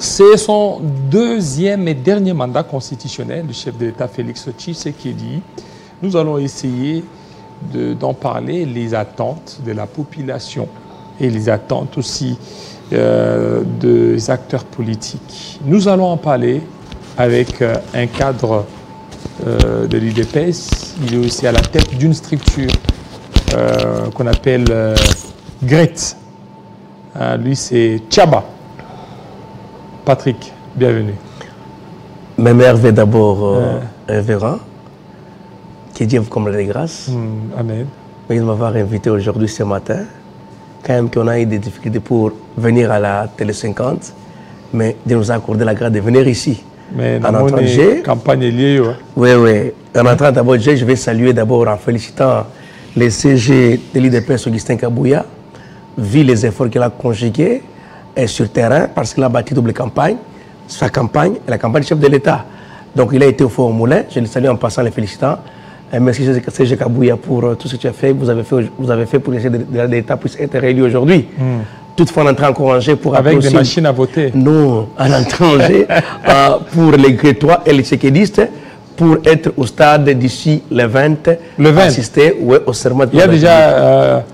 c'est son deuxième et dernier mandat constitutionnel, le chef de l'État Félix Tshisekedi. Nous allons essayer d'en parler, les attentes de la population et les attentes aussi des acteurs politiques. Nous allons en parler avec un cadre de l'UDPS. Il est aussi à la tête d'une structure qu'on appelle GRET. Lui, c'est Tchaba. Patrick, bienvenue. Même Hervé d'abord, révérend. Que Dieu vous comble les grâces. Amen. Merci de m'avoir invité aujourd'hui ce matin. Quand même qu'on a eu des difficultés pour venir à la Télé 50, mais de nous accorder la grâce de venir ici. Mais en entrant de campagne est liée. Oui, oui. En entrant d'abord de je vais saluer d'abord en félicitant les CG de l'IDPS Augustin Kabouya, vu les efforts qu'il a conjugués sur le terrain, parce qu'il a bâti double campagne, sa campagne et la campagne du chef de l'État. Donc il a été au Fort Moulin, je le salue en passant les félicitant. Merci CG Kabouya pour tout ce que tu as fait, vous avez fait pour que le chef de l'État puisse être réélu aujourd'hui. Toutefois, on est en train de pour avec des machines à voter. Non, on est en pour les Grétois et les Tchéquédistes pour être au stade d'ici le 20. Le 20. Assister au serment de il y a déjà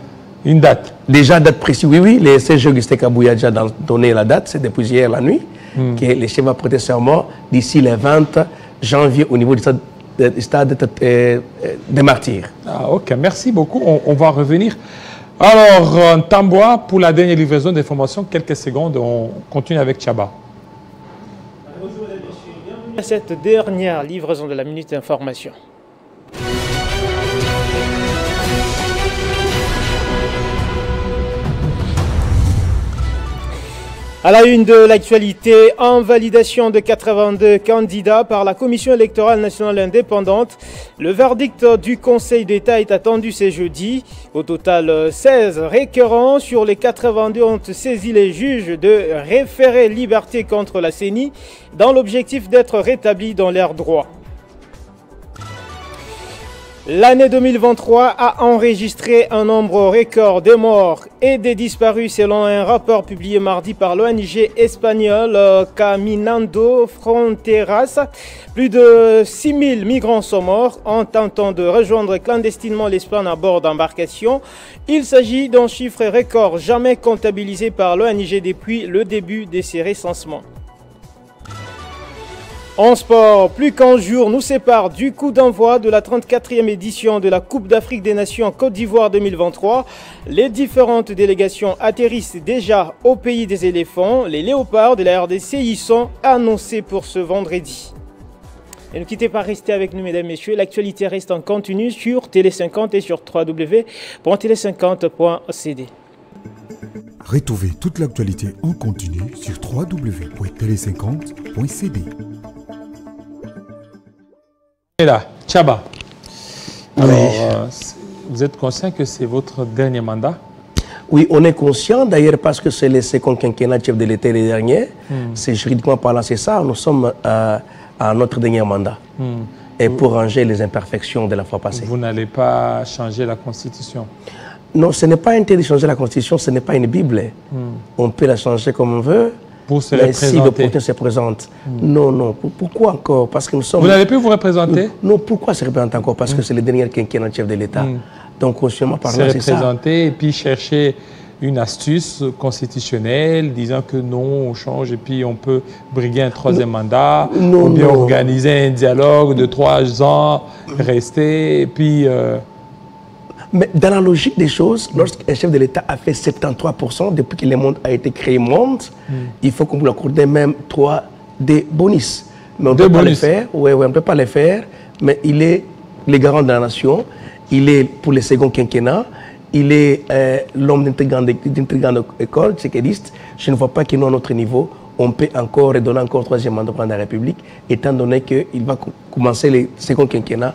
une date. Déjà date précise, oui. Le CG Augustin Kabouya a déjà donné la date, c'est depuis hier la nuit, que le chef va prêter serment d'ici le 20 janvier au niveau du stade des martyrs. Ah, ok, merci beaucoup. On va revenir. Alors, Tamboa, pour la dernière livraison d'informations, quelques secondes, on continue avec Tchaba. Bonjour les messieurs, bienvenue à cette dernière livraison de la Minute Information. À la une de l'actualité, en validation de 82 candidats par la Commission électorale nationale indépendante, le verdict du Conseil d'État est attendu ce jeudi. Au total, 16 requérants sur les 82 ont saisi les juges de référer liberté contre la CENI dans l'objectif d'être rétablis dans leurs droits. L'année 2023 a enregistré un nombre record de morts et de disparus selon un rapport publié mardi par l'ONG espagnole Caminando Fronteras. Plus de 6000 migrants sont morts en tentant de rejoindre clandestinement l'Espagne à bord d'embarcations. Il s'agit d'un chiffre record jamais comptabilisé par l'ONG depuis le début de ces recensements. En sport, plus qu'un jour nous sépare du coup d'envoi de la 34e édition de la Coupe d'Afrique des Nations Côte d'Ivoire 2023. Les différentes délégations atterrissent déjà au pays des éléphants. Les léopards de la RDC y sont annoncés pour ce vendredi. Et ne quittez pas, restez avec nous mesdames et messieurs. L'actualité reste en continu sur Télé 50 et sur www.tele50.cd. Retrouvez toute l'actualité en continu sur www.tele50.cd. Et là, Tchaba. Alors, vous êtes conscient que c'est votre dernier mandat? Oui, on est conscient, d'ailleurs, parce que c'est le second quinquennat chef de l'État les derniers. C'est juridiquement parlant, c'est ça. Nous sommes à notre dernier mandat. Et pour ranger les imperfections de la fois passée. Vous n'allez pas changer la Constitution? Non, ce n'est pas interdit de changer la Constitution, ce n'est pas une Bible. On peut la changer comme on veut. Pour se représenter. Si l'opportunité se présente. Non. Pourquoi encore? Parce que nous sommes... Vous n'allez plus vous représenter? Non, pourquoi se représenter encore? Parce que c'est le dernier quinquennat chef de l'État. Donc, consciemment parlant, c'est ça. Se représenter et puis chercher une astuce constitutionnelle disant que non, on change et puis on peut briguer un troisième mandat, ou bien organiser un dialogue de 3 ans, rester et puis... Mais dans la logique des choses, lorsqu'un chef de l'État a fait 73% depuis que le monde a été créé monde, il faut qu'on lui accorde même 3 des bonus. Mais on ne peut pas les faire. Oui, on ne peut pas les faire. Mais il est le garant de la nation. Il est pour le second quinquennat. Il est l'homme d'une très grande école, tchéquédiste. Je ne vois pas que nous, à notre niveau, on peut encore donner encore 3e mandat pour la République, étant donné qu'il va commencer le second quinquennat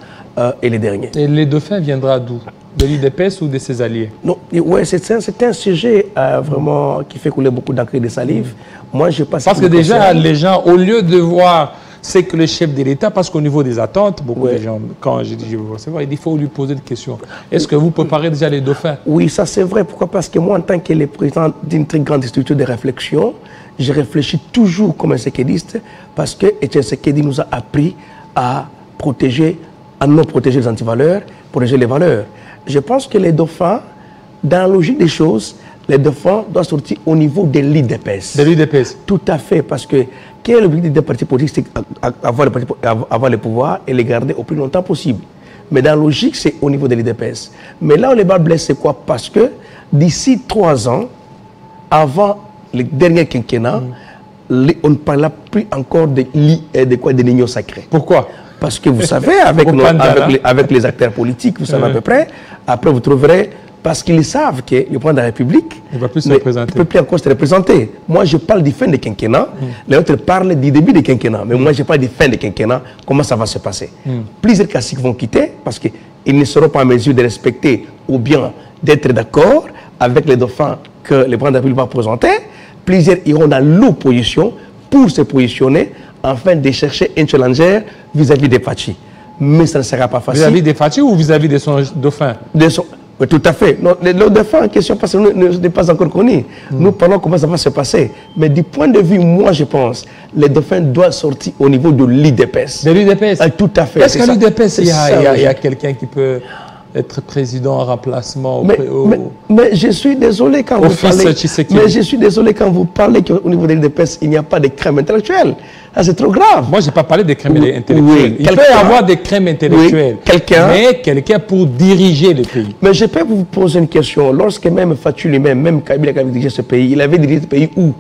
et les derniers. Et les dauphins viendra d'où? De l'UDPS ou de ses alliés? Non, ouais, c'est un sujet vraiment qui fait couler beaucoup d'encre et de salive. Moi, je pense que déjà, les gens, au lieu de voir c'est que le chef de l'État, parce qu'au niveau des attentes, beaucoup de gens, quand je dis je veux recevoir, il faut lui poser des questions. Est-ce que vous préparez déjà les dauphins? Oui, ça c'est vrai. Pourquoi? Parce que moi, en tant que le président d'une très grande structure de réflexion, je réfléchis toujours comme un séquediste parce que Etienne Tshisekedi nous a appris à protéger, à non protéger les antivaleurs, protéger les valeurs. Je pense que les dauphins, dans la logique des choses, les dauphins doivent sortir au niveau de l'IDPS. De l'IDPS. Tout à fait, parce que quel est l'objectif des partis politiques, c'est avoir le pouvoir et les garder au plus longtemps possible. Mais dans la logique, c'est au niveau de l'IDPS. Mais là où les balles blessent, c'est quoi? Parce que d'ici 3 ans, avant le dernier quinquennat, on ne parlera plus encore de l'union sacrée. Pourquoi? Parce que vous savez, avec les acteurs politiques, vous savez à peu près, après vous trouverez, parce qu'ils savent que le président de la République ne peut plus encore se représenter. Moi, je parle du fin de quinquennat, les autres parlent du début du quinquennat, mais moi, je parle du fin de quinquennat, comment ça va se passer. Plusieurs caciques vont quitter parce qu'ils ne seront pas en mesure de respecter ou bien d'être d'accord avec les dauphins que le président de la République va présenter. Plusieurs iront dans l'opposition pour se positionner afin de chercher un challenger vis-à-vis des Fachi. Mais ça ne sera pas facile. Vis-à-vis des Fachi ou vis-à-vis de son dauphin? Oui, tout à fait. Non, le dauphin en question, parce que nous n'est pas encore connu. Nous parlons comment ça va se passer. Mais du point de vue, moi, je pense, les dauphins doivent sortir au niveau de l'IDPS. De l'IDPS? Tout à fait. Est-ce qu'à l'IDPS, il y a quelqu'un qui peut être président en remplacement mais je suis désolé quand vous parlez. Mais je suis désolé quand vous parlez qu'au niveau de l'IDPS, il n'y a pas de crème intellectuelle. Ah, c'est trop grave. Moi, je n'ai pas parlé de crème intellectuelle. Il peut y avoir des crèmes intellectuelles. Mais quelqu'un pour diriger le pays. Mais je peux vous poser une question. Lorsque même Fatou lui-même, même Kabila qui avait dirigé ce pays, il avait dirigé ce pays où?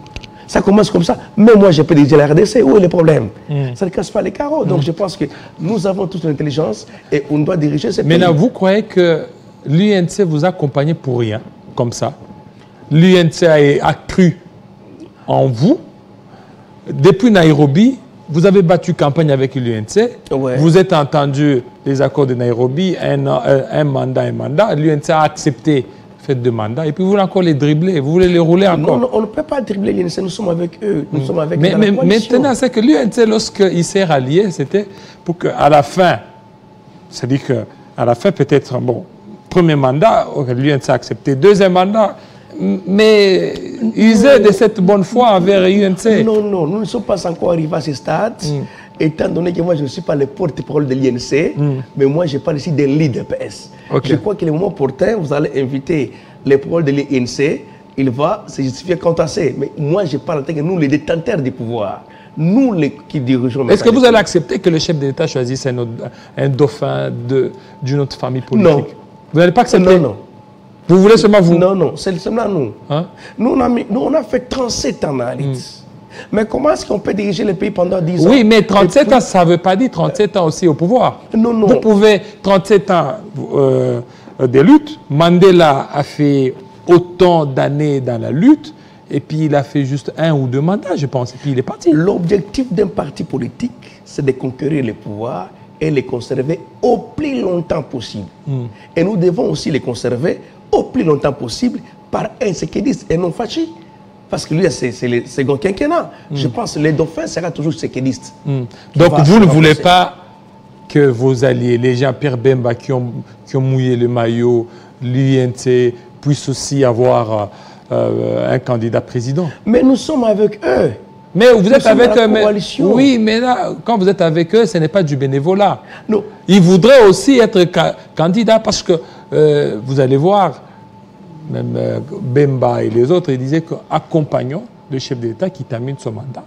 Ça commence comme ça. Mais moi, je peux diriger la RDC. Où est le problème? Ça ne casse pas les carreaux. Donc, je pense que nous avons toute l'intelligence et on doit diriger ce pays. Maintenant, vous croyez que l'UNC vous accompagne pour rien, comme ça? L'UNC a cru en vous. Depuis Nairobi, vous avez battu campagne avec l'UNC. Ouais. Vous êtes entendu les accords de Nairobi, un mandat. L'UNC a accepté fait de mandat et puis vous voulez encore les dribbler, vous voulez les rouler encore. Non, on ne peut pas dribbler l'UNC, nous sommes avec eux, nous sommes avec mais maintenant, c'est que l'UNC, lorsqu'il s'est rallié, c'était pour qu'à la fin, c'est-à-dire qu'à la fin, peut-être, bon, premier mandat, l'UNC a accepté, deuxième mandat, mais user de cette bonne foi envers l'UNC. Non, nous ne sommes pas encore arrivés à ce stade. Étant donné que moi, je ne suis pas le porte-parole de l'INC, mais moi, je parle ici de l'IDPS. Je crois que le moment opportun, vous allez inviter les porte-parole de l'INC, il va se justifier quant à ça. Mais moi, je parle en tant que nous, les détenteurs du pouvoir, nous qui dirigeons. Est-ce que vous allez accepter que le chef de l'État choisisse un dauphin d'une autre famille politique? Non. Vous n'allez pas accepter? Non. Vous voulez seulement vous? Non, c'est seulement nous. Hein? Nous, on a fait 37 ans à Mais comment est-ce qu'on peut diriger le pays pendant 10 ans? Oui, mais 37 ans, ça ne veut pas dire 37 ans aussi au pouvoir. Non. Vous pouvez 37 ans de lutte. Mandela a fait autant d'années dans la lutte et puis il a fait juste 1 ou 2 mandats, je pense, et puis il est parti. L'objectif d'un parti politique, c'est de conquérir le pouvoir et les conserver au plus longtemps possible. Et nous devons aussi les conserver au plus longtemps possible par un séquediste et non Fachi. Parce que lui, c'est le second quinquennat. Je pense que les dauphins seront toujours séquedistes. Donc vous ne voulez pas que vos alliés, les gens Pierre Bemba qui ont mouillé le maillot, l'UNC, puissent aussi avoir un candidat président? Mais nous sommes avec eux. Mais vous êtes avec eux, oui, mais là, quand vous êtes avec eux, ce n'est pas du bénévolat. Non. Ils voudraient aussi être candidats parce que vous allez voir, même Bemba et les autres, ils disaient qu'accompagnons le chef d'État qui termine son mandat.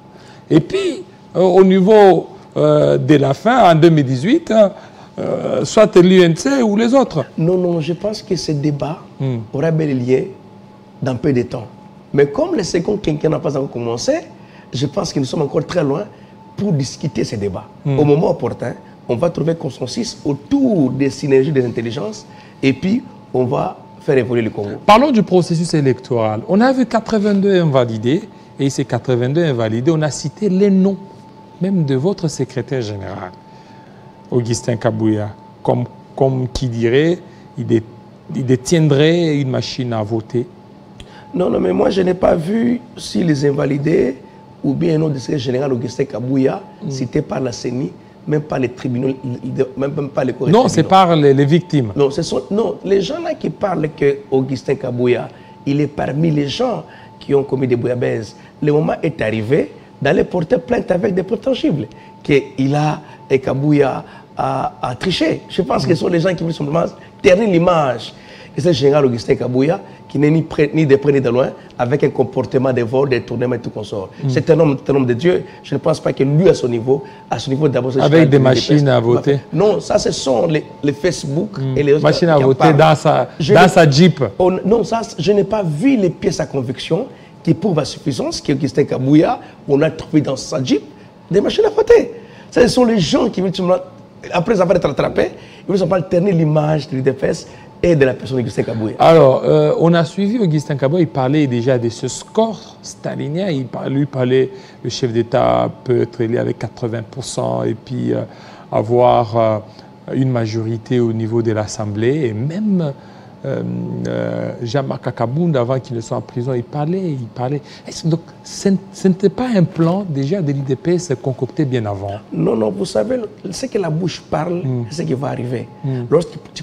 Et puis, au niveau de la fin, en 2018, soit l'UNC ou les autres. Non, je pense que ce débat aura bel lieu dans peu de temps. Mais comme le second quinquennat n'a pas encore commencé, je pense que nous sommes encore très loin pour discuter ces débats. Au moment opportun, on va trouver consensus autour des synergies des intelligences et puis on va faire évoluer le Congo. Parlons du processus électoral. On a vu 82 invalidés et ces 82 invalidés, on a cité les noms même de votre secrétaire général, Augustin Kabouya, comme qui dirait, il détiendrait une machine à voter. Non, mais moi je n'ai pas vu si les invalidés ou bien un autre secrétaire général Augustin Kabouya cité par la CENI, même pas les tribunaux, même pas les corrections. Non, c'est par les victimes. Non, les gens là qui parlent que Augustin Kabouya, il est parmi les gens qui ont commis des bouillabaisse le moment est arrivé d'aller porter plainte avec des preuves tangibles. Qu'il a, et Kabouya a triché. Je pense que ce sont les gens qui veulent simplement ternir l'image de ce général Augustin Kabouya, qui n'est ni de près ni de loin, avec un comportement de vol, de tournement et tout consort. C'est un homme de Dieu. Je ne pense pas que lui, à son niveau d'abord... Avec des machines à voter. Non, ça, ce sont les Facebook et les autres... Machines à voter dans sa Jeep. Non, ça, je n'ai pas vu les pièces à conviction qui prouvent à suffisance qu'Augustin Kabouya, on a trouvé dans sa Jeep des machines à voter. Ce sont les gens qui veulent, après avoir été attrapés, ils veulent simplement ternir l'image de l'UDPS et de la personne d'Augustin Kabouya. Alors, on a suivi Augustin Kabouya, il parlait déjà de ce score stalinien. Lui parlait, le chef d'État peut être élu avec 80% et puis avoir une majorité au niveau de l'Assemblée. Et même Jean-Marc Akabound, avant qu'il ne soit en prison, il parlait. Donc, ce n'était pas un plan déjà de l'UDPS concocté bien avant? Non, vous savez, ce que la bouche parle, c'est ce qui va arriver. Lorsque tu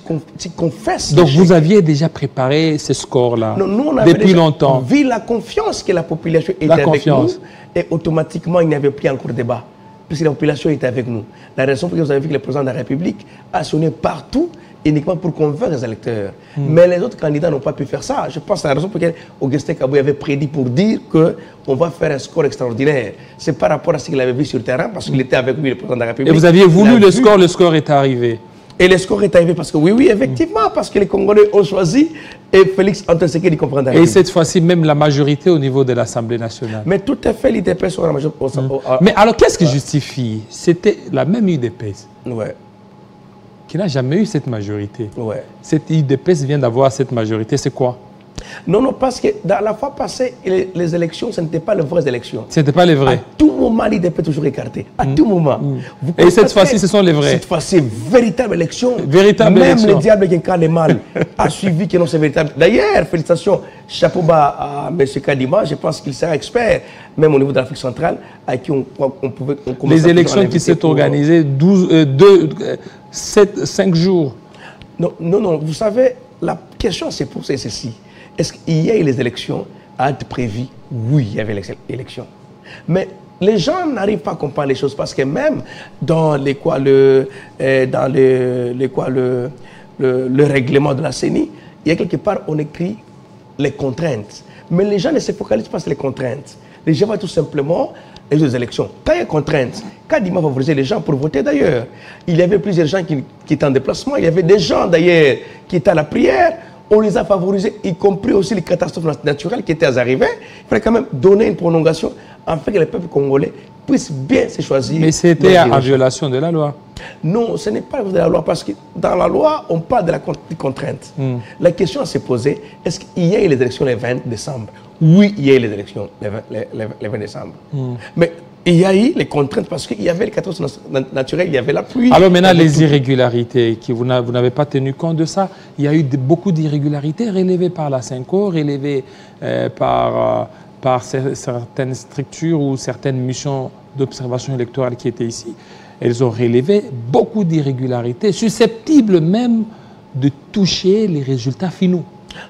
confesses... Donc, vous aviez déjà préparé ce score-là depuis longtemps? Vu la confiance que la population était avec nous, et automatiquement, il n'y avait plus encore de débat, puisque la population était avec nous. La raison pour laquelle vous avez vu que le président de la République a sonné partout, uniquement pour convaincre les électeurs. Mais les autres candidats n'ont pas pu faire ça. Je pense que la raison pour laquelle Augustin Kabouya avait prédit pour dire qu'on va faire un score extraordinaire. C'est par rapport à ce qu'il avait vu sur le terrain, parce qu'il était avec lui, le président de la République. Et vous aviez voulu le score est arrivé? Et le score est arrivé parce que oui, effectivement, parce que les Congolais ont choisi et Félix Antoine Tshisekedi comprend la République. Et cette fois-ci, même la majorité au niveau de l'Assemblée nationale. Mais tout à fait, l'UDPS sera la majorité. Mais alors, qu'est-ce qui justifie? C'était la même UDPS. Ouais. Qui n'a jamais eu cette majorité. Ouais. Cette UDPS vient d'avoir cette majorité, c'est quoi? Non, parce que dans la fois passée, les élections, ce n'étaient pas les vraies élections. Ce n'était pas les vraies. À tout moment, l'UDPS est toujours écarté. À tout moment. Et cette fois-ci, ce sont les vraies. Cette fois-ci, véritable élection. Véritable même élection. Le diable qui incarne le mal a suivi que non, c'est véritable. D'ailleurs, félicitations, chapeau bas à M. Kadima. Je pense qu'il sera expert, même au niveau de l'Afrique centrale, à qui on pouvait... Les élections qui s'est organisées 5 jours. Non, vous savez, la question c'est pour ceci. Est-ce qu'il y a eu les élections à être prévues? Oui, il y avait les élections. Mais les gens n'arrivent pas à comprendre les choses parce que même dans le règlement de la CENI, il y a quelque part, on écrit les contraintes. Mais les gens ne se focalisent pas sur les contraintes. Les gens vont tout simplement les élections. Quand il y a contraintes, Kadima favorisait les gens pour voter d'ailleurs. Il y avait plusieurs gens qui étaient en déplacement. Il y avait des gens d'ailleurs qui étaient à la prière. On les a favorisés, y compris aussi les catastrophes naturelles qui étaient arrivées. Il fallait quand même donner une prolongation afin que le peuple congolais puisse bien se choisir. Mais c'était en violation de la loi? Non, ce n'est pas de la loi, parce que dans la loi, on parle de la contrainte. La question à se poser, est-ce qu'il y a eu les élections le 20 décembre? Oui, il y a eu les élections le 20 décembre. Mais il y a eu les contraintes parce qu'il y avait les catastrophes naturelles, il y avait la pluie. Alors maintenant, les irrégularités, vous n'avez pas tenu compte de ça. Il y a eu beaucoup d'irrégularités relevées par la CENCO, relevées par certaines structures ou certaines missions d'observation électorale qui étaient ici. Elles ont relevé beaucoup d'irrégularités, susceptibles même de toucher les résultats finaux.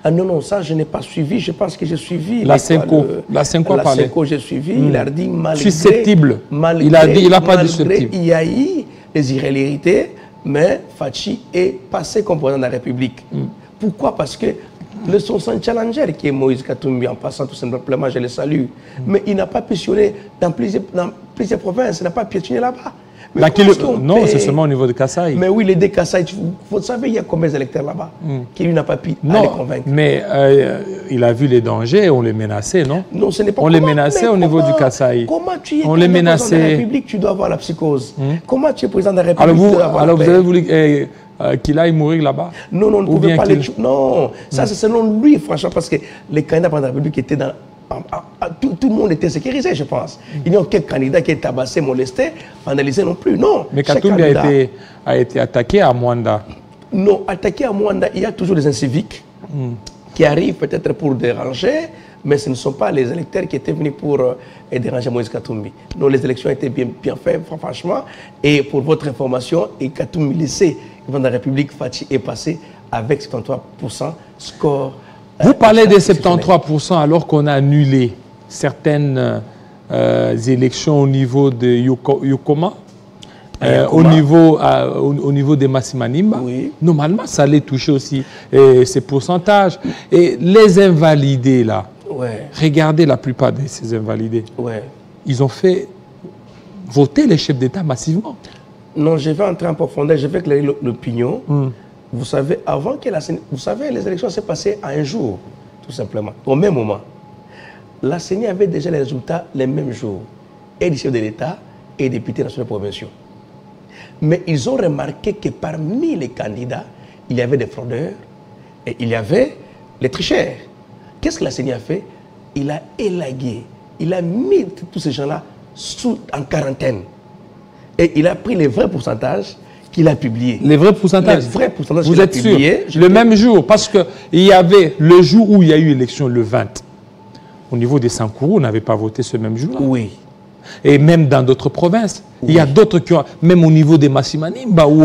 Ah non, ça je n'ai pas suivi. Je pense que j'ai suivi la CENCO. La CENCO a parlé. La CENCO, j'ai suivi. Il a dit malgré. Susceptible. Il a pas dit susceptible. Il y a eu des irrégularités, mais Fachi est passé comme président de la République. Pourquoi? Parce que son challenger, qui est Moïse Katumbi, en passant tout simplement, je le salue, mais il n'a pas piétionné dans plusieurs provinces, il n'a pas piétionné là-bas. Non, c'est seulement au niveau de Kasaï. Mais oui, les deux Kasaï, vous savez, il y a combien d'électeurs là-bas qui lui n'a pas pu aller convaincre. Mais il a vu les dangers, on les menaçait, non? Non, ce n'est pas. On les menaçait au niveau du Kasaï. Comment tu es on les menaçait. Président de la République, tu dois avoir la psychose. Comment tu es président de la République, tu dois avoir alors vous avez voulu qu'il aille mourir là-bas? Non, on ne pouvait pas les tuer. Non, ça c'est selon lui, franchement, parce que les candidats pour la République étaient dans... Tout le monde était sécurisé, je pense. Il n'y a aucun candidat qui est tabassé, molesté, vandalisé non plus. Non. Mais Katumbi a été attaqué à Mwanda. Non, attaqué à Mwanda, il y a toujours des inciviques qui arrivent peut-être pour déranger, mais ce ne sont pas les électeurs qui étaient venus pour déranger Moïse Katumbi. Non, les élections étaient bien faites, franchement. Et pour votre information, et Katumbi lycée, le président de la République, Fachi, est passé avec 73% score. Vous parlez des 73% alors qu'on a annulé certaines élections au niveau de Yokoma, au niveau des Massimanimba. Oui. Normalement, ça allait toucher aussi ces pourcentages. Et les invalidés, là, regardez la plupart de ces invalidés. Ils ont fait voter les chefs d'État massivement. Non, je vais entrer en profondeur, je vais éclairer l'opinion. Vous savez, avant que vous savez, les élections s'est passées à un jour, tout simplement, au même moment. La CENI avait déjà les résultats les mêmes jours, et du chef de l'État et des députés nationaux provinciaux. Mais ils ont remarqué que parmi les candidats, il y avait des fraudeurs et il y avait les tricheurs. Qu'est-ce que la CENI a fait? Il a élagué, il a mis tous ces gens-là en quarantaine. Et il a pris les vrais pourcentages qu'il a publiés. Les vrais pourcentages? Les vrais pourcentages Vous êtes sûr? Le même jour, parce qu'il y avait le jour où il y a eu élection, le 20. Au niveau des Sankourou, on n'avait pas voté ce même jour-là. Oui. Et même dans d'autres provinces. Oui. Il y a d'autres qui ont, même au niveau des Massimanimba, où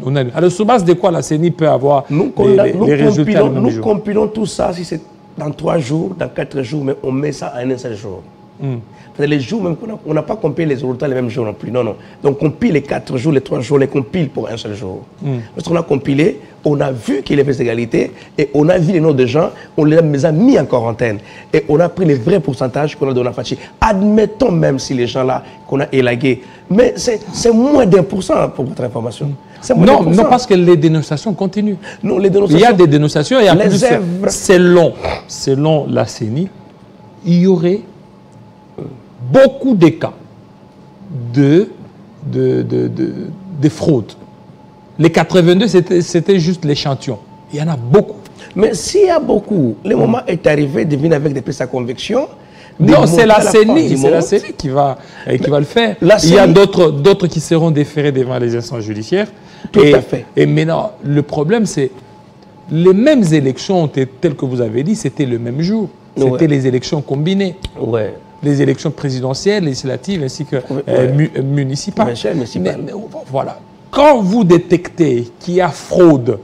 on a... Alors, sur base de quoi la CENI peut avoir les résultats? Nous compilons tout ça, si c'est dans 3 jours, dans 4 jours, mais on met ça en un seul jour. Les jours même, on n'a pas compilé les résultats les mêmes jours non plus. Non, non. Donc, on compile les 4 jours, les 3 jours, on les compile pour un seul jour. Lorsqu'on a compilé, on a vu qu'il y avait des égalités et on a vu les noms de gens, on les a mis en quarantaine. Et on a pris les vrais pourcentages qu'on a donné à Fachi. Admettons même si les gens-là qu'on a élagués. Mais c'est moins d'1% pour votre information. Non, non, parce que les dénonciations continuent. Non, les dénonciations, il y a des dénonciations, il y a plus. Selon la CENI, il y aurait beaucoup de cas de fraude. Les 82, c'était juste l'échantillon. Il y en a beaucoup. Mais s'il y a beaucoup, le moment est arrivé de venir avec des pièces à conviction. Non, c'est la CENI qui va le faire. Il y a d'autres qui seront déférés devant les instances judiciaires. Tout à fait. Et maintenant, le problème, c'est les mêmes élections, telles que vous avez dit, c'était le même jour. C'était les élections combinées. Les élections présidentielles, législatives, ainsi que municipales. Mais voilà. Quand vous détectez qu'il y a fraude,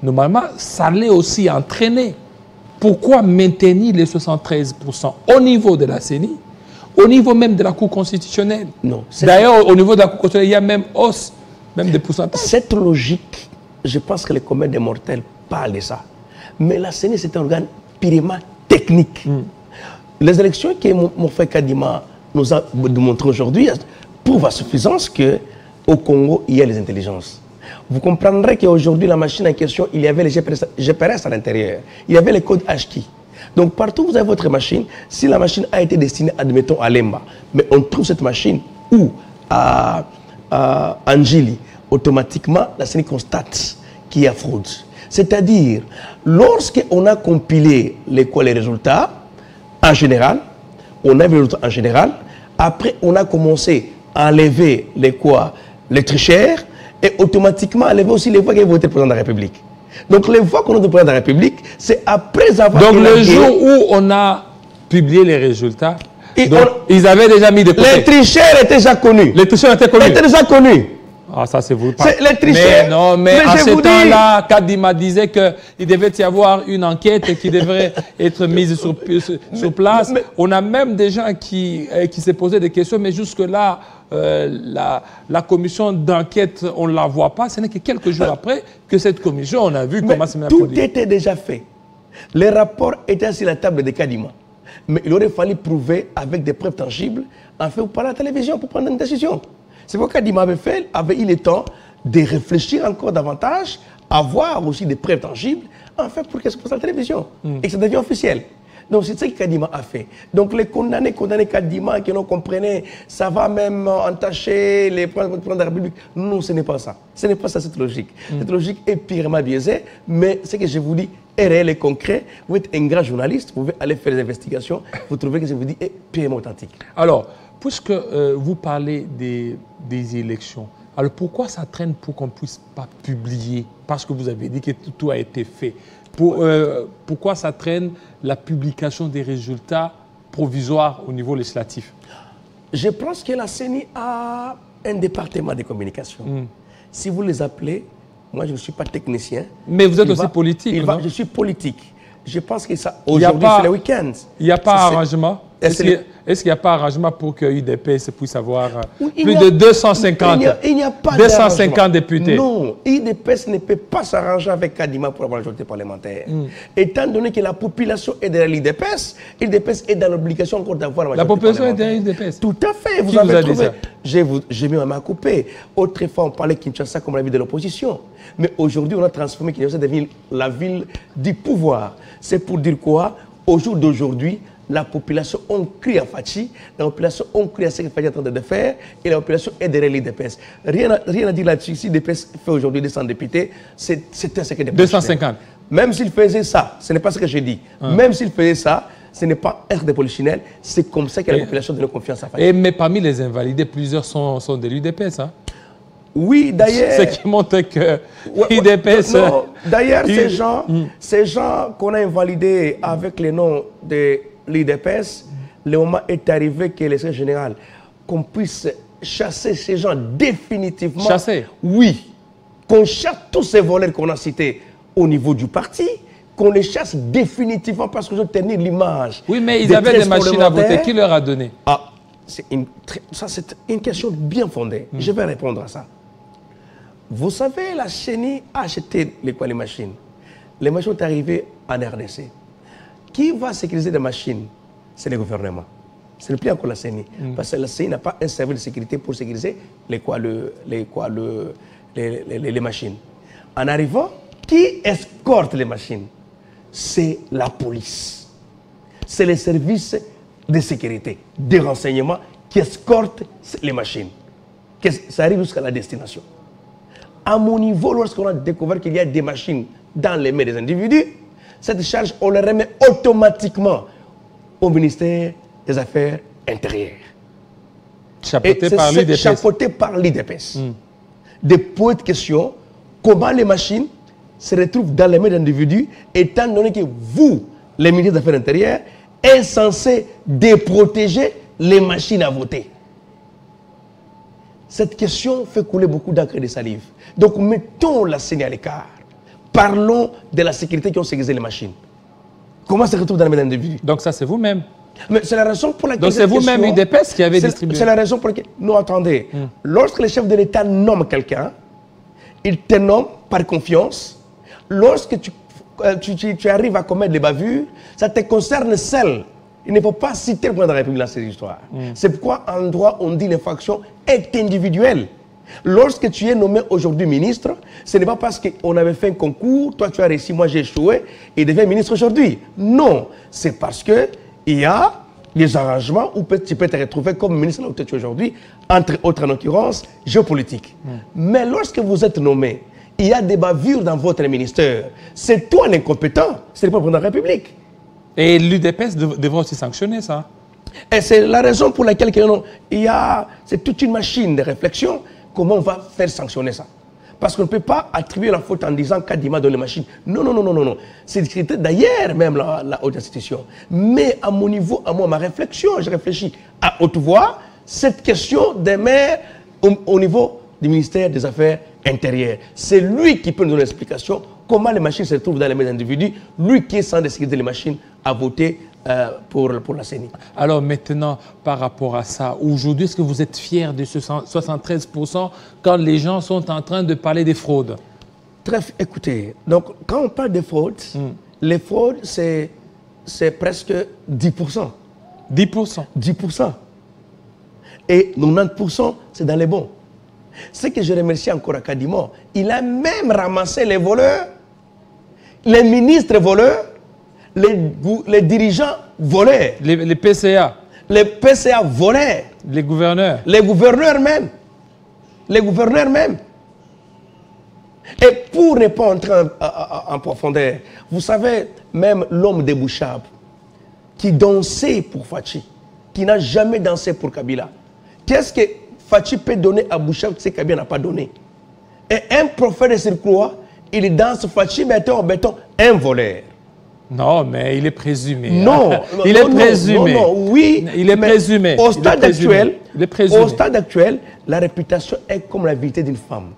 normalement, ça l'est aussi entraîné. Pourquoi maintenir les 73% au niveau de la CENI, au niveau même de la Cour constitutionnelle? Non. D'ailleurs, au niveau de la Cour constitutionnelle, il y a même hausse, même des pourcentages. Cette logique, je pense que les communs des mortels parlent de ça. Mais la CENI, c'est un organe purement technique. Les élections que mon frère Kadima nous a montré aujourd'hui prouvent à suffisance qu'au Congo, il y a les intelligences. Vous comprendrez qu'aujourd'hui, la machine en question, il y avait les GPS à l'intérieur. Il y avait les codes HKI. Donc, partout où vous avez votre machine, si la machine a été destinée, admettons, à Lemba, mais on trouve cette machine ou à Anjili, automatiquement, la CENI constate qu'il y a fraude. C'est-à-dire, lorsqu'on a compilé les résultats, en général, on a vu les résultats en général, après, on a commencé à enlever les tricheurs, et automatiquement enlever aussi les voix qui ont voté le président de la République. Donc les voix qu'on a voté le président de la République, c'est après avoir... Donc le jour où on a publié les résultats, ils avaient déjà mis de côté. Les tricheurs étaient déjà connus. Les tricheurs étaient connus. Ils étaient déjà connus. Ah, ça c'est vous. Les tricheurs. Mais non, mais en ce temps-là, Kadima disait qu'il devait y avoir une enquête qui devrait être mise sur place. On a même des gens qui se posaient des questions, mais jusque-là, la commission d'enquête, on ne la voit pas. Ce n'est que quelques jours après que cette commission, on a vu comment c'est tout était déjà fait. Les rapports étaient sur la table de Kadima. Mais il aurait fallu prouver avec des preuves tangibles, en fait, par la télévision pour prendre une décision. C'est pourquoi Kadima avait eu le temps de réfléchir encore davantage, avoir aussi des preuves tangibles, en fait, pour qu'elle se passe à la télévision et que ça devienne officiel. Donc, c'est ce que Kadima a fait. Donc, les condamnés Kadima, qui l'on comprenait, ça va même entacher les présidents de la République. Non, ce n'est pas ça. Ce n'est pas ça, cette logique. Cette logique est purement biaisée, mais ce que je vous dis est réel et concret. Vous êtes un grand journaliste, vous pouvez aller faire des investigations, vous trouvez que ce que je vous dis est purement authentique. Alors, puisque vous parlez des élections, alors pourquoi ça traîne pour qu'on ne puisse pas publier? Parce que vous avez dit que tout a été fait. Pourquoi ça traîne la publication des résultats provisoires au niveau législatif? Je pense que la CENI a un département de communication. Si vous les appelez, moi je ne suis pas technicien. Mais vous êtes aussi politique, non? Je suis politique. Je pense que ça, aujourd'hui, c'est le week-end. Il n'y a pas arrangement. Est-ce qu'il n'y a pas arrangement pour que UDPS puisse avoir plus de 250 députés? Non, UDPS ne peut pas s'arranger avec Kadima pour avoir la majorité parlementaire. Étant donné que la population est derrière l'UDPS, l'UDPS est dans l'obligation encore d'avoir la majorité parlementaire. La population est derrière l'UDPS? Tout à fait. Vous avez trouvé. J'ai mis ma main à couper. Autrefois, on parlait de Kinshasa comme la ville de l'opposition. Mais aujourd'hui, on a transformé Kinshasa devient la ville du pouvoir. C'est pour dire quoi? Au jour d'aujourd'hui, la population a cru à Fachi, la population a cru à ce que Fachi est en train de faire, et la population est derrière l'IDPS. Rien à dire là-dessus. Si l'IDPS fait aujourd'hui 200 députés, c'est un secret de 250. Même s'il faisait ça, ce n'est pas ce que je dis. Même s'il faisait ça, ce n'est pas un de polichinelle, c'est comme ça que la population donne confiance à Fachi. Mais parmi les invalidés, plusieurs sont de l'UDPS. Hein? Oui, d'ailleurs. Ce qui montre que l'UDPS. Non, d'ailleurs, ces gens qu'on a invalidés avec le nom de l'UDPS, le moment est arrivé que le secrétaire général, qu'on puisse chasser ces gens définitivement. Chasser? Oui. Qu'on chasse tous ces voleurs qu'on a cités au niveau du parti, qu'on les chasse définitivement parce qu'ils ont tenu l'image. Oui, mais ils avaient des machines à voter. Qui leur a donné? Ah, c'est une question bien fondée. Je vais répondre à ça. Vous savez, la CENI a acheté les machines. Les machines sont arrivées en RDC. Qui va sécuriser les machines? C'est le gouvernement. Ce n'est plus encore la CENI. Parce que la CENI n'a pas un service de sécurité pour sécuriser les machines. En arrivant, qui escorte les machines? C'est la police. C'est les services de sécurité, de renseignement qui escortent les machines. Ça arrive jusqu'à la destination. À mon niveau, lorsqu'on a découvert qu'il y a des machines dans les mains des individus, cette charge, on la remet automatiquement au ministère des Affaires intérieures. Chapeauté par l'IDPS. Des points de question, comment les machines se retrouvent dans les mains d'individus, étant donné que vous, les ministres des Affaires intérieures, êtes censés déprotéger les machines à voter. Cette question fait couler beaucoup d'encre et de salive. Donc mettons la CENI à l'écart. Parlons de la sécurité qui ont sécurisé les machines. Comment ça se retrouve dans les mains d'individus? Donc ça, c'est vous-même. Mais c'est la raison pour laquelle... Donc c'est vous-même UDPS qui avez distribué. C'est la raison pour laquelle... Non, attendez. Lorsque le chef de l'État nomme quelqu'un, il te nomme par confiance. Lorsque tu arrives à commettre des bavures, ça te concerne seul. Il ne faut pas citer le président de la République dans ces histoires. C'est pourquoi en droit, on dit l'infraction est individuelle. Lorsque tu es nommé aujourd'hui ministre, ce n'est pas parce qu'on avait fait un concours, toi tu as réussi, moi j'ai échoué, et devient ministre aujourd'hui. Non, c'est parce qu'il y a des arrangements où tu peux te retrouver comme ministre là où tu es aujourd'hui, entre autres en l'occurrence géopolitique. Mais lorsque vous êtes nommé, il y a des bavures dans votre ministère. C'est toi l'incompétent, ce n'est pas le président de la République. Et l'UDPS devra aussi sanctionner ça. Et c'est la raison pour laquelle c'est toute une machine de réflexion. Comment on va faire sanctionner ça? Parce qu'on ne peut pas attribuer la faute en disant Kadima dans les machines. Non, non, non, non, non, non. C'est discuté d'ailleurs même la haute institution. Mais à mon niveau, à moi, ma réflexion, je réfléchis à haute voix, cette question des maires au niveau du ministère des Affaires intérieures. C'est lui qui peut nous donner l'explication comment les machines se trouvent dans les mains d'individus, lui qui est sans sécuriser les machines à voter pour la CENI. Alors maintenant, par rapport à ça, aujourd'hui, est-ce que vous êtes fiers de ce 73% quand les gens sont en train de parler des fraudes? Écoutez, donc quand on parle de fraudes, les fraudes, c'est presque 10%. 10%? 10%. Et 90%, c'est dans les bons. Ce que je remercie encore à Kadima, il a même ramassé les voleurs, les ministres voleurs, les dirigeants voleurs. Les PCA. Les PCA voleurs. Les gouverneurs. Les gouverneurs même. Les gouverneurs même. Et pour ne pas entrer en profondeur, vous savez, même l'homme de Bouchab, qui dansait pour Fachi, qui n'a jamais dansé pour Kabila, qu'est-ce que Fachi peut donner à Bouchab que Kabila n'a pas donné? Et un prophète de surcroît, il danse Fachi, mettons un voleur. Non, mais il est présumé. Non, il est présumé. Non, oui, il est présumé. Au stade actuel, la réputation est comme la vérité d'une femme.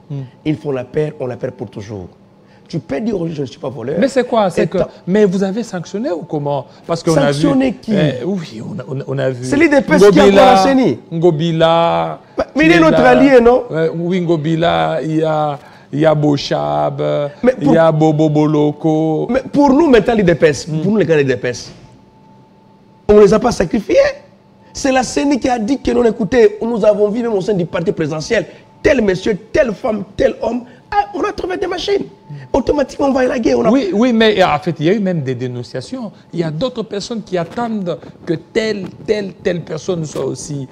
Ils font la paire, on la perd pour toujours. Tu peux dire aujourd'hui, je ne suis pas voleur. Mais c'est quoi? Mais vous avez sanctionné ou comment? Parce qu'on a vu... Sanctionné qui? Oui, on a vu... C'est l'IDPS qui a encore la CENI. Ngobila... Mais il est notre allié, non? Oui, Ngobila, il y a Bochab, il y a Bobo Boloko. Mais pour nous, maintenant, l'IDPS, pour nous, les gars de l'IDPS, on ne les a pas sacrifiés. C'est la CENI qui a dit que non, écoutez, nous avons vu même au sein du parti présidentiel, tel monsieur, telle femme, tel homme, on a trouvé des machines. Automatiquement, on va élaguer. Oui, mais en fait, il y a eu même des dénonciations. Il y a d'autres personnes qui attendent que telle personne soit aussi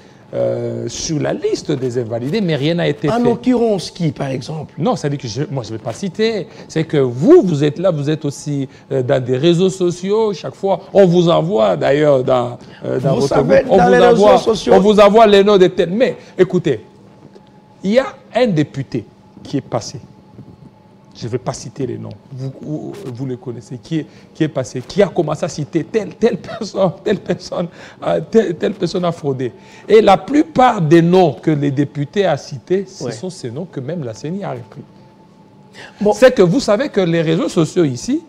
sur la liste des invalidés, mais rien n'a été fait. En l'occurrence, qui, par exemple? Non, ça dit que moi, je ne vais pas citer. C'est que vous êtes là, vous êtes aussi dans des réseaux sociaux. Chaque fois, on vous envoie d'ailleurs dans votre groupe, on vous envoie les noms de tels. Mais écoutez, il y a un député qui est passé. Je ne vais pas citer les noms, vous le connaissez, qui est passé, qui a commencé à citer telle personne a fraudé. Et la plupart des noms que les députés ont cités, ce sont ces noms que même la CENI a repris. Bon. C'est que vous savez que les réseaux sociaux ici,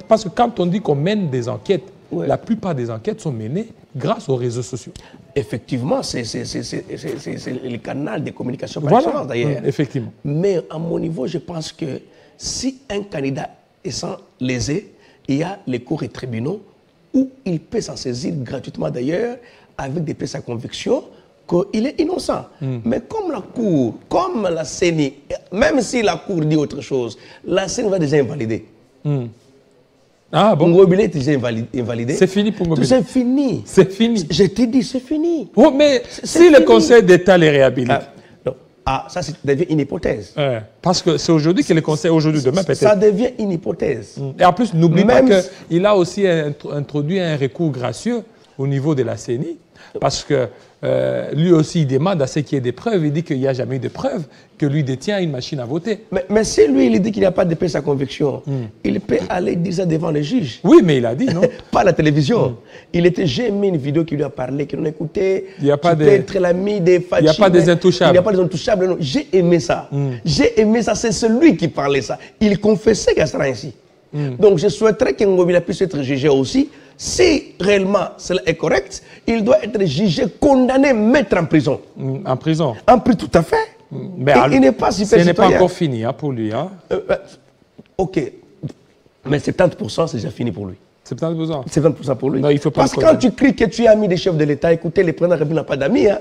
parce que quand on dit qu'on mène des enquêtes, la plupart des enquêtes sont menées grâce aux réseaux sociaux. Effectivement, c'est le canal de communication par excellence d'ailleurs. Effectivement. Mais à mon niveau, je pense que si un candidat est sans lésé, il y a les cours et tribunaux où il peut s'en saisir gratuitement d'ailleurs, avec des pièces à conviction, qu'il est innocent. Mais comme la Cour, comme la CENI, même si la Cour dit autre chose, la CENI va déjà invalider. Ah bon? Ngobila est déjà invalidé. C'est fini pour Ngobila. C'est fini. C'est fini. Je t'ai dit, c'est fini. Oh, mais si le Conseil d'État les réhabilite. Ça devient une hypothèse. Parce que c'est aujourd'hui que le Conseil, aujourd'hui, demain peut-être. Ça devient une hypothèse. Et en plus, n'oublie pas qu'il a aussi introduit un recours gracieux au niveau de la CENI. Parce que lui aussi, il demande à ce qu'il y ait des preuves. Il dit qu'il n'y a jamais eu de preuves que lui détient une machine à voter. Mais si lui, il dit qu'il n'y a pas de pièce à conviction, il peut aller dire ça devant les juges. Oui, mais il a dit, non? Pas à la télévision. J'ai mis une vidéo qui lui a parlé, qui nous a écouté. Il n'y a pas être l'ami des Fachi. Il n'y a pas des intouchables. Il n'y a pas des intouchables. J'ai aimé ça. J'ai aimé ça. C'est celui qui parlait ça. Il confessait qu'elle sera ainsi. Donc je souhaiterais que Ngobila puisse être jugé aussi. Si réellement cela est correct, il doit être jugé, condamné, mettre en prison. En prison? En prison, tout à fait. Mais il n'est pas super citoyen. Ce n'est pas encore fini pour lui. Hein? Ok. Mais 70%, c'est déjà fini pour lui. 70%? 70% pour lui. Non, il faut pas. Parce que quand tu cries que tu es ami des chefs de l'État, écoutez, le président République n'a pas d'amis. Hein?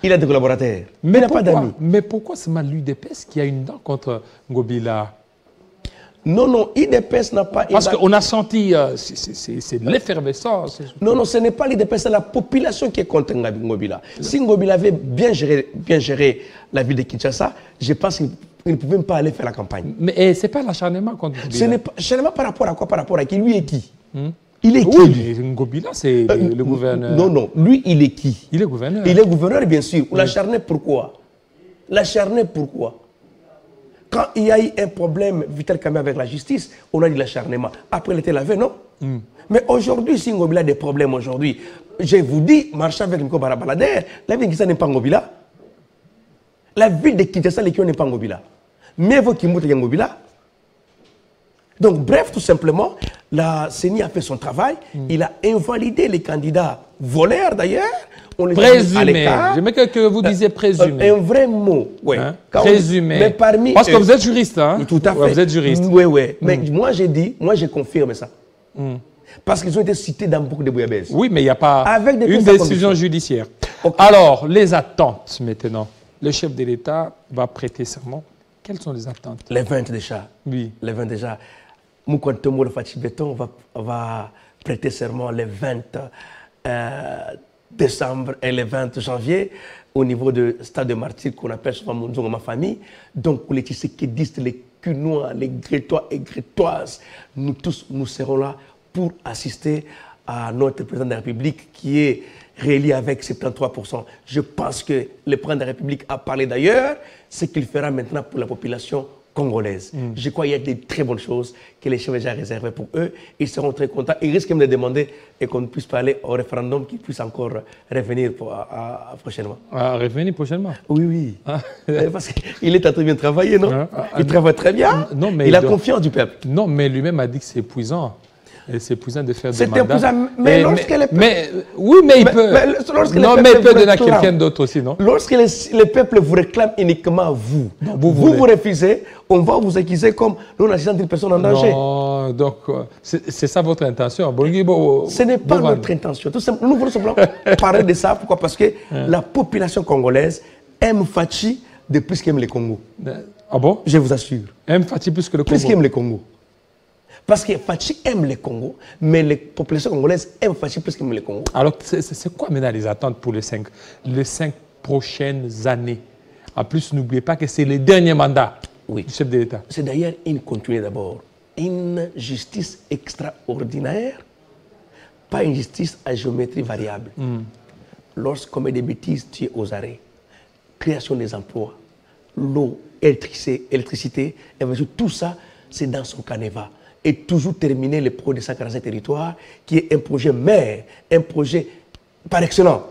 Il a des collaborateurs. Mais il n'a pas d'amis. Mais pourquoi c'est mal l'UDPS qui a une dent contre Ngobila? Non, l'IDPS n'a pas... Parce qu'on a senti, c'est de l'effervescence. Non, ce n'est pas l'IDPS, c'est la population qui est contre Ngobila. Si Ngobila avait bien géré la ville de Kinshasa, je pense qu'il ne pouvait même pas aller faire la campagne. Mais ce n'est pas l'acharnement contre Ngobila. Ce n'est pas l'acharnement par rapport à quoi? Par rapport à qui? Lui est qui? Il est qui? Oui, Ngobila, c'est le gouverneur. Non, lui, il est qui? Il est gouverneur. Il est gouverneur, bien sûr. L'acharné, pourquoi? L'acharné, pourquoi? Quand il y a eu un problème Vital Kamerhe avec la justice, on a dit l'acharnement. Après, il était lavé, non? Mais aujourd'hui, si Ngobila a des problèmes aujourd'hui, je vous dis, marcher avec Nko Barabalader, la ville de Kinshasa n'est pas Ngobila. La ville de Kinshasa, l'équipe n'est pas Ngobila. Mais vous qui montez Ngobila. Donc, bref, tout simplement, la CENI a fait son travail. Il a invalidé les candidats voleurs, d'ailleurs. Présumé. J'aimerais que vous disiez présumé. Un vrai mot. Ouais. Hein? Présumé. Mais parmi parce que vous êtes juriste, hein? Tout à fait. Ouais, vous êtes juriste. Oui. Mais moi, j'ai dit, moi, je confirme ça. Parce qu'ils ont été cités dans beaucoup de bouillabaisse. Oui, mais il n'y a pas une décision judiciaire. Okay. Alors, les attentes maintenant. Le chef de l'État va prêter serment. Quelles sont les attentes? Les 20 déjà. Oui. Les 20 déjà. Moukontomo le Fachi Béton va prêter serment les 20 décembre et le 20 janvier au niveau du stade de Martyrs qu'on appelle souvent ma famille. Donc, les Tshisekidistes, les Cunois, les Grétois et Grétoises, nous tous, nous serons là pour assister à notre président de la République qui est réélu avec 73%. Je pense que le président de la République a parlé d'ailleurs, ce qu'il fera maintenant pour la population congolaise. Je crois qu'il y a des très bonnes choses que les chefs ont déjà réservées pour eux. Ils seront très contents. Ils risquent même de demander et qu'on puisse parler au référendum, qu'ils puissent encore revenir prochainement. Revenir prochainement? Oui, oui. Parce qu'il est en train de bien travailler, non? Il travaille très bien. Non, mais il a confiance du peuple. Non, mais lui-même a dit que c'est épuisant. Et c'est épuisant de faire des mandats. C'est épuisant, mais lorsqu'elle est... Oui, mais il peut... non, mais il peut donner à quelqu'un d'autre aussi, non? Lorsque le peuple vous réclame uniquement vous, vous refusez, on va vous accuser comme nous, on assistant d'une personne en danger. Non, donc c'est ça votre intention. Ce n'est pas notre intention. Nous voulons simplement parler de ça. Pourquoi? Parce que la population congolaise aime Fachi de plus qu'aime le Congo. Ah bon? Je vous assure. Aime Fachi plus que le Congo? Plus qu'aime le Congo. Parce que Fachi aime le Congo, mais les populations congolaises aiment Fachi plus qu'aiment le Congo. Alors, c'est quoi maintenant les attentes pour les 5 prochaines années? En plus, n'oubliez pas que c'est le dernier mandat du chef de l'État. C'est d'ailleurs une continuité d'abord. Une justice extraordinaire, pas une justice à géométrie variable. Lorsqu'on met des bêtises, tu es aux arrêts. Création des emplois, l'eau, électricité, tout ça, c'est dans son canevas. Et toujours terminer le projet de 145 territoires, qui est un projet mère, un projet par excellence.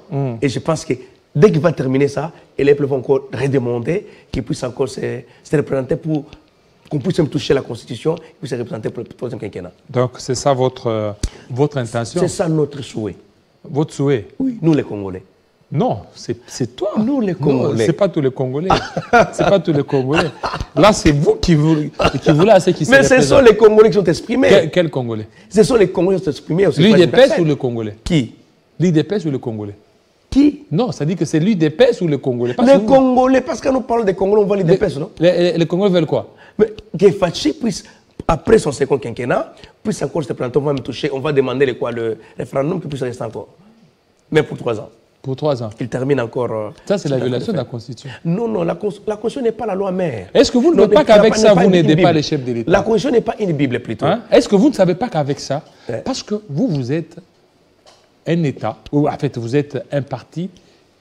Et je pense que dès qu'il va terminer ça, et les peuples vont encore redemander qu'il puisse encore se représenter pour qu'on puisse même toucher la Constitution, qu'il puisse se représenter pour le troisième quinquennat. Donc c'est ça votre intention? C'est ça notre souhait. Votre souhait? Oui, nous les Congolais. Non, c'est toi. Nous les Congolais. C'est pas tous les Congolais. C'est pas tous les Congolais. Là, c'est vous qui voulez assez qui se Mais ce sont les Congolais qui sont exprimés. Quels Congolais? Ce sont les Congolais qui sont exprimés. L'UDPS ou le Congolais? Qui? L'UDPS ou le Congolais? Qui? Non, ça dit que c'est l'UDPS ou le Congolais? Les Congolais, parce que nous parlons des Congolais, on voit l'UDPS, non? Les Congolais veulent quoi? Mais que Fachi puisse, après son second quinquennat, puisse encore se présenter, on va me toucher, on va demander le référendum qui puisse rester encore. Mais pour 3 ans. Pour 3 ans. Il termine encore... ça, c'est la violation de la Constitution. Non, la Constitution n'est pas la loi mère. Est-ce que vous ne savez pas qu'avec ça, vous n'aidez pas les chefs de l'État? La Constitution n'est pas une Bible, plutôt. Est-ce que vous ne savez pas qu'avec ça, parce que vous êtes un État, ou en fait, vous êtes un parti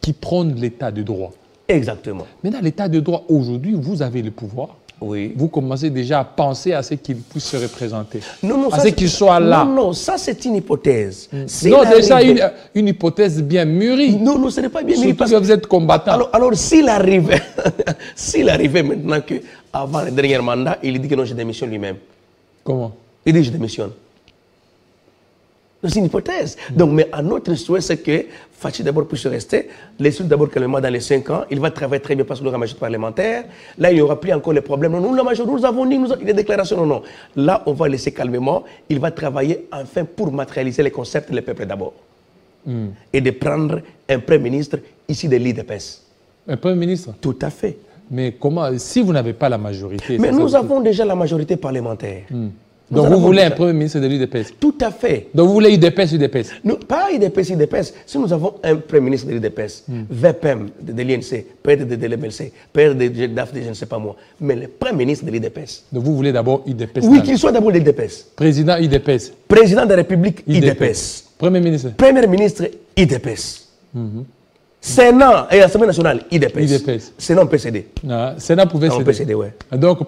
qui prône l'État de droit. Exactement. Maintenant, l'État de droit, aujourd'hui, vous avez le pouvoir. Oui. Vous commencez déjà à penser à ce qu'il puisse se représenter, à ce qu'il soit là. Non, ça c'est une hypothèse. Non, déjà une hypothèse bien mûrie. Non, ce n'est pas bien mûri. Surtout que vous êtes combattant. Alors s'il arrivait maintenant qu'avant le dernier mandat, il dit que non, je démissionne lui-même. Comment? Il dit je démissionne. C'est une hypothèse. Donc, mais un autre souhait, c'est que Fachi d'abord puisse rester. Les suites d'abord calmement dans les 5 ans. Il va travailler très bien parce qu'il aura la majorité parlementaire. Là, il n'y aura plus encore les problèmes. Non, nous, la majorité, nous avons dit, les déclarations, non. Là, on va laisser calmement. Il va travailler enfin pour matérialiser les concepts des peuples d'abord. Et de prendre un Premier ministre ici de l'IDPS. Un Premier ministre? Tout à fait. Mais comment, si vous n'avez pas la majorité? Mais nous avons déjà la majorité parlementaire. Donc vous voulez un Premier ministre de l'UDPS? Tout à fait. Donc vous voulez UDPS? Non, pas UDPS. Si nous avons un Premier ministre de l'UDPS, VPM de l'INC, peut-être de l'MLC, peut-être de DAFD, je ne sais pas moi, mais le Premier ministre de l'UDPS. Donc vous voulez d'abord UDPS? Oui, qu'il soit d'abord de l'UDPS. Président UDPS? Président de la République UDPS. Premier ministre? Premier ministre UDPS. Sénat et Assemblée nationale UDPS. Sénat PCD. Sénat pouvait céder. PCD, oui. Donc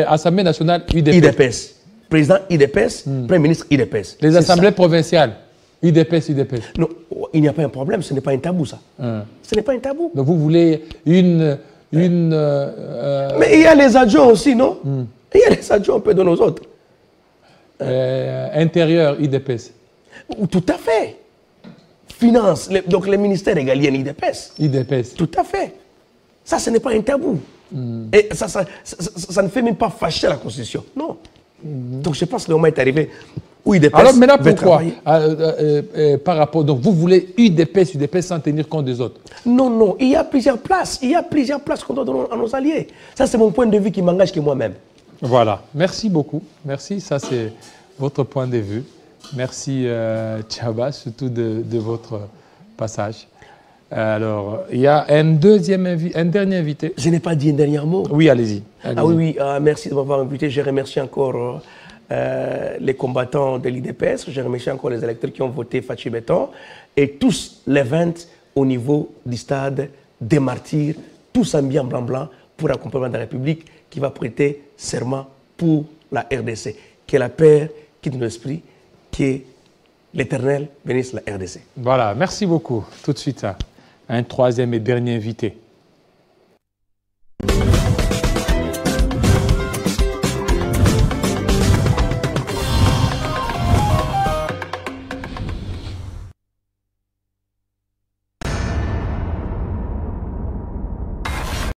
Assemblée nationale UDPS. Président IDPS, Premier ministre IDPS. Les assemblées provinciales, IDPS. Non, il n'y a pas un problème, ce n'est pas un tabou ça. Ce n'est pas un tabou. Donc vous voulez une... Mais il y a les adjoints aussi, non? Il y a les adjoints un peu de nos autres. Intérieur, IDPS. Tout à fait. Finance, donc les ministères régaliens IDPS. Tout à fait. Ça, ce n'est pas un tabou. Et ça ne fait même pas fâcher la Constitution. Non. Donc je pense que le moment est arrivé où UDPS. Alors maintenant pourquoi par rapport, donc vous voulez UDPS sans tenir compte des autres? Non, il y a plusieurs places. Il y a plusieurs places qu'on doit donner à nos alliés. Ça c'est mon point de vue qui m'engage que moi-même. Voilà, merci beaucoup. Merci, ça c'est votre point de vue. Merci Tchaba, surtout de votre passage. Alors, il y a un dernier invité. Je n'ai pas dit un dernier mot. Oui, allez-y. Oui, merci de m'avoir invité. Je remercie encore les combattants de l'IDPS. Je remercie encore les électeurs qui ont voté Fachi Béton. Et tous les 20 au niveau du stade des martyrs, tous en bien blanc-blanc pour accompagner la République qui va prêter serment pour la RDC. Que la paix quitte nos esprits, que l'Éternel bénisse la RDC. Voilà, merci beaucoup. Tout de suite, un troisième et dernier invité.